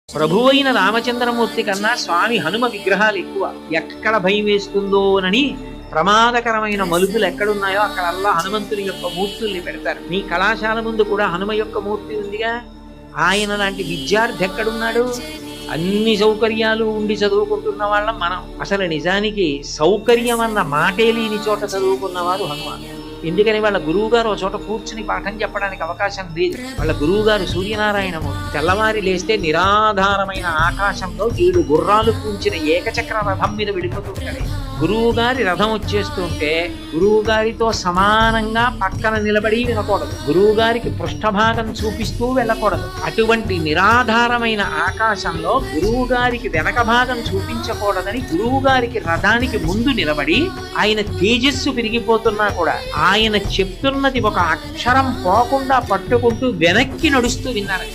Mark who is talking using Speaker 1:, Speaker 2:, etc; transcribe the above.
Speaker 1: ప్రభువైన రామచంద్రమూర్తి కన్నా స్వామి హనుమ విగ్రహాలు ఎక్కువ. ఎక్కడ భయం వేస్తుందోనని ప్రమాదకరమైన మలుపులు ఎక్కడున్నాయో అక్కడల్లా హనుమంతుని యొక్క మూర్తుల్ని పెడతారు. మీ కళాశాల ముందు కూడా హనుమ యొక్క మూర్తి ఉందిగా. ఆయన లాంటి విద్యార్థి ఎక్కడున్నాడు? అన్ని సౌకర్యాలు ఉండి చదువుకుంటున్న వాళ్ళం మనం. అసలు నిజానికి సౌకర్యం అన్న మాటే లేని చోట చదువుకున్నవారు హనుమాన్. ఎందుకని వాళ్ళ గురువు గారు ఒక చోట కూర్చుని పాఠం చెప్పడానికి అవకాశం లేదు. వాళ్ళ గురువు గారు సూర్యనారాయణమూర్తి. తెల్లవారి లేస్తే నిరాధారమైన ఆకాశంలో 7 గుర్రాలు కూర్చిన ఏకచక్ర రథం మీద వెళ్ళిపోతుంటాడు. గురువు గారి రథం వచ్చేస్తుంటే గురువు గారితో సమానంగా పక్కన నిలబడి వినకూడదు. గురువు గారికి పృష్ఠభాగం చూపిస్తూ వెళ్ళకూడదు. అటువంటి నిరాధారమైన ఆకాశంలో గురువు గారికి వెనక భాగం చూపించకూడదని గురువు గారికి రథానికి ముందు నిలబడి ఆయన తేజస్సు పెరిగిపోతున్నా కూడా ఆయన చెప్తున్నది ఒక అక్షరం పోకుండా పట్టుకుంటూ వెనక్కి నడుస్తూ విన్నారు.